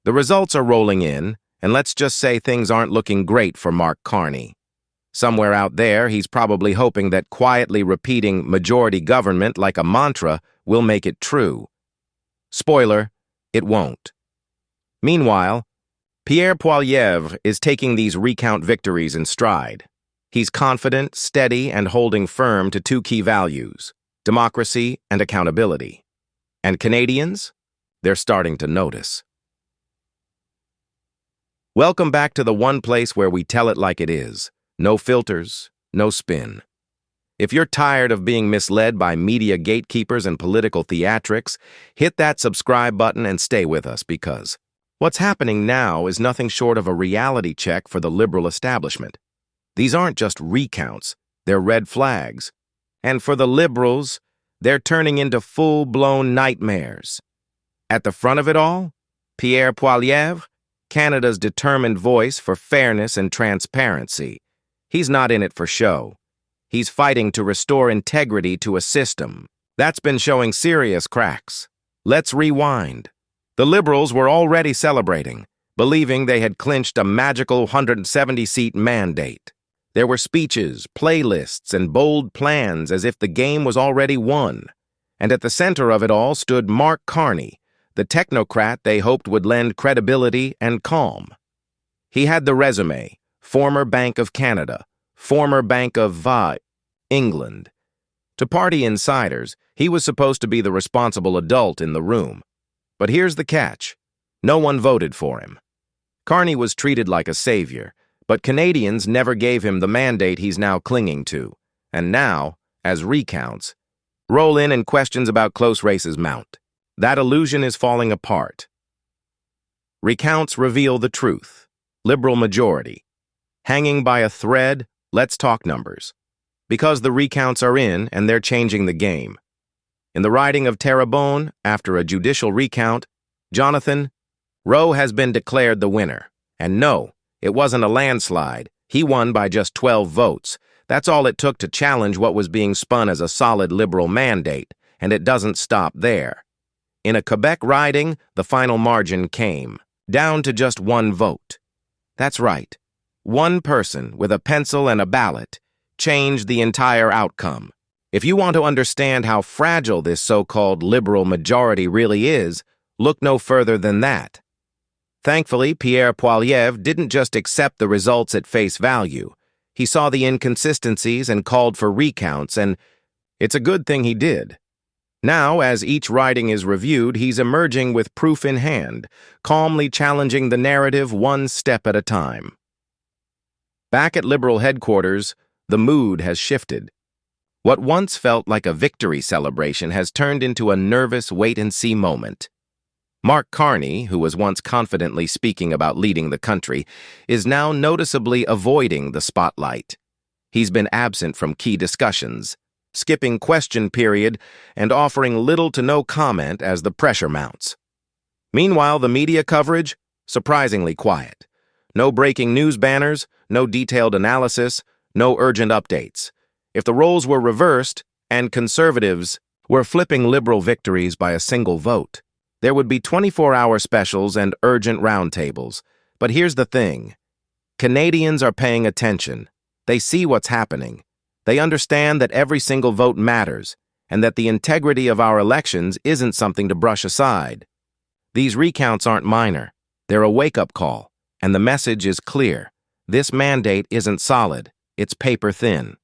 The results are rolling in, and let's just say things aren't looking great for Mark Carney. Somewhere out there, he's probably hoping that quietly repeating majority government like a mantra will make it true. Spoiler, it won't. Meanwhile, Pierre Poilievre is taking these recount victories in stride. He's confident, steady, and holding firm to two key values: democracy and accountability. And Canadians? They're starting to notice. Welcome back to the one place where we tell it like it is. No filters, no spin. If you're tired of being misled by media gatekeepers and political theatrics, hit that subscribe button and stay with us, because what's happening now is nothing short of a reality check for the liberal establishment. These aren't just recounts, they're red flags. And for the liberals, they're turning into full-blown nightmares. At the front of it all, Pierre Poilievre, Canada's determined voice for fairness and transparency. He's not in it for show. He's fighting to restore integrity to a system that's been showing serious cracks. Let's rewind. The Liberals were already celebrating, believing they had clinched a magical 170-seat mandate. There were speeches, playlists, and bold plans as if the game was already won. And at the center of it all stood Mark Carney, the technocrat they hoped would lend credibility and calm. He had the resume: former Bank of Canada, former Bank of England. To party insiders, he was supposed to be the responsible adult in the room. But here's the catch: no one voted for him. Carney was treated like a savior, but Canadians never gave him the mandate he's now clinging to. And now, as recounts roll in and questions about close races mount, that illusion is falling apart. Recounts reveal the truth. Liberal majority. Hanging by a thread, let's talk numbers. Because the recounts are in and they're changing the game. In the riding of Terrebonne, after a judicial recount, Jonathan Rowe has been declared the winner. And no, it wasn't a landslide. He won by just 12 votes. That's all it took to challenge what was being spun as a solid liberal mandate, and it doesn't stop there. In a Quebec riding, the final margin came down to just one vote. That's right. One person with a pencil and a ballot changed the entire outcome. If you want to understand how fragile this so-called liberal majority really is, look no further than that. Thankfully, Pierre Poilievre didn't just accept the results at face value. He saw the inconsistencies and called for recounts, and it's a good thing he did. Now, as each riding is reviewed, he's emerging with proof in hand, calmly challenging the narrative one step at a time. Back at Liberal headquarters, the mood has shifted. What once felt like a victory celebration has turned into a nervous wait-and-see moment. Mark Carney, who was once confidently speaking about leading the country, is now noticeably avoiding the spotlight. He's been absent from key discussions, skipping question period and offering little to no comment as the pressure mounts. Meanwhile, the media coverage, surprisingly quiet. No breaking news banners, no detailed analysis, no urgent updates. If the roles were reversed, and Conservatives were flipping Liberal victories by a single vote, there would be 24-hour specials and urgent roundtables. But here's the thing. Canadians are paying attention. They see what's happening. They understand that every single vote matters, and that the integrity of our elections isn't something to brush aside. These recounts aren't minor. They're a wake-up call, and the message is clear. This mandate isn't solid. It's paper thin.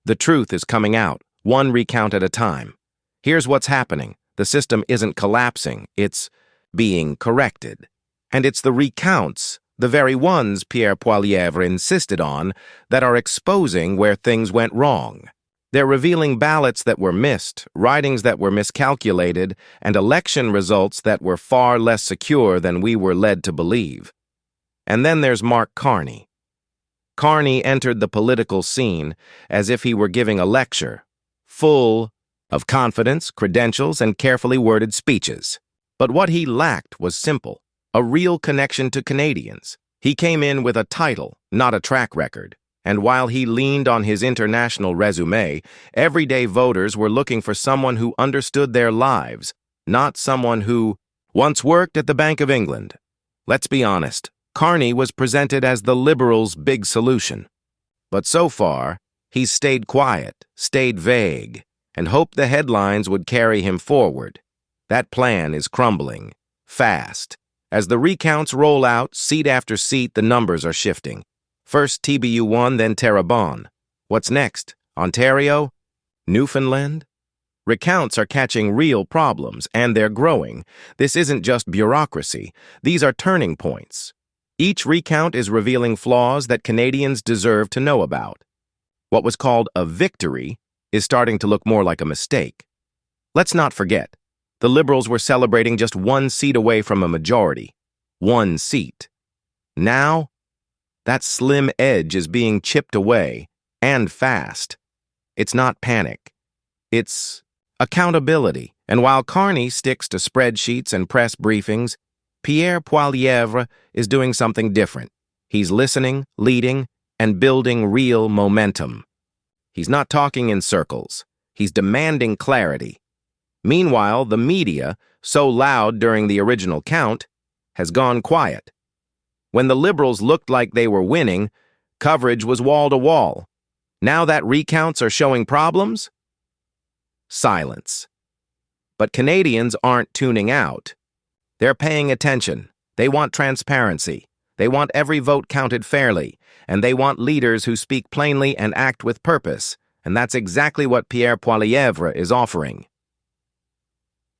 The truth is coming out, one recount at a time. Here's what's happening. The system isn't collapsing. It's being corrected. And it's the recounts, the very ones Pierre Poilievre insisted on, that are exposing where things went wrong. They're revealing ballots that were missed, ridings that were miscalculated, and election results that were far less secure than we were led to believe. And then there's Mark Carney. Carney entered the political scene as if he were giving a lecture, full of confidence, credentials, and carefully worded speeches. But what he lacked was simple: a real connection to Canadians. He came in with a title, not a track record. And while he leaned on his international resume, everyday voters were looking for someone who understood their lives, not someone who Once worked at the Bank of England. Let's be honest, Carney was presented as the Liberals' big solution. But so far, he's stayed quiet, stayed vague, and hoped the headlines would carry him forward. That plan is crumbling, fast. As the recounts roll out, seat after seat, the numbers are shifting. First TBU1, then Terrebonne. What's next? Ontario? Newfoundland? Recounts are catching real problems, and they're growing. This isn't just bureaucracy. These are turning points. Each recount is revealing flaws that Canadians deserve to know about. What was called a victory is starting to look more like a mistake. Let's not forget, the Liberals were celebrating just one seat away from a majority. One seat. Now, that slim edge is being chipped away, and fast. It's not panic. It's accountability. And while Carney sticks to spreadsheets and press briefings, Pierre Poilievre is doing something different. He's listening, leading, and building real momentum. He's not talking in circles. He's demanding clarity. Meanwhile, the media, so loud during the original count, has gone quiet. When the Liberals looked like they were winning, coverage was wall-to-wall. Now that recounts are showing problems? Silence. But Canadians aren't tuning out. They're paying attention. They want transparency. They want every vote counted fairly. And they want leaders who speak plainly and act with purpose. And that's exactly what Pierre Poilievre is offering.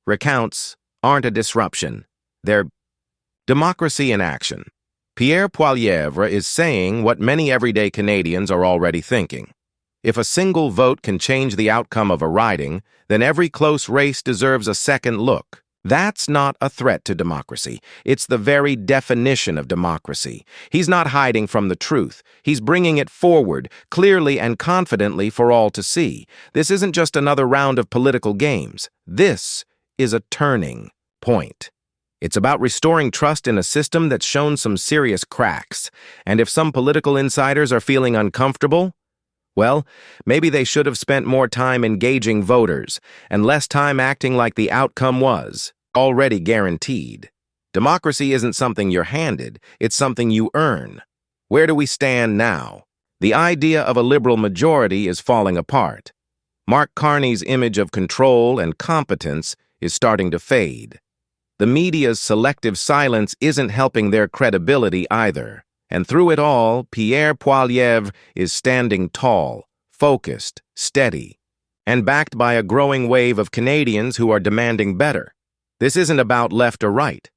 Recounts aren't a disruption. They're democracy in action. Pierre Poilievre is saying what many everyday Canadians are already thinking. If a single vote can change the outcome of a riding, then every close race deserves a second look. That's not a threat to democracy. It's the very definition of democracy. He's not hiding from the truth. He's bringing it forward, clearly and confidently for all to see. This isn't just another round of political games. This is a turning point. It's about restoring trust in a system that's shown some serious cracks. And if some political insiders are feeling uncomfortable, well, maybe they should have spent more time engaging voters and less time acting like the outcome was already guaranteed. Democracy isn't something you're handed, it's something you earn. Where do we stand now? The idea of a Liberal majority is falling apart. Mark Carney's image of control and competence is starting to fade. The media's selective silence isn't helping their credibility either. And through it all, Pierre Poilievre is standing tall, focused, steady, and backed by a growing wave of Canadians who are demanding better. This isn't about left or right.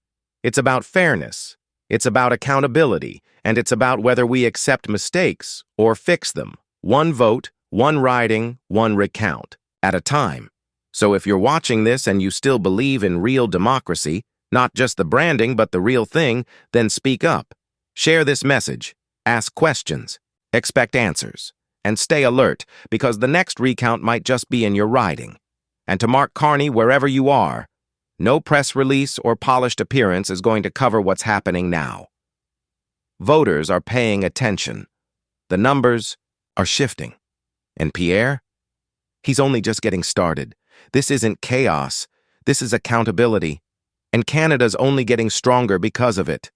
It's about fairness. It's about accountability. And it's about whether we accept mistakes or fix them. One vote, one riding, one recount at a time. So if you're watching this and you still believe in real democracy, not just the branding but the real thing, then speak up. Share this message, ask questions, expect answers, and stay alert because the next recount might just be in your riding. And to Mark Carney, wherever you are, no press release or polished appearance is going to cover what's happening now. Voters are paying attention. The numbers are shifting. And Pierre? He's only just getting started. This isn't chaos. This is accountability. And Canada's only getting stronger because of it.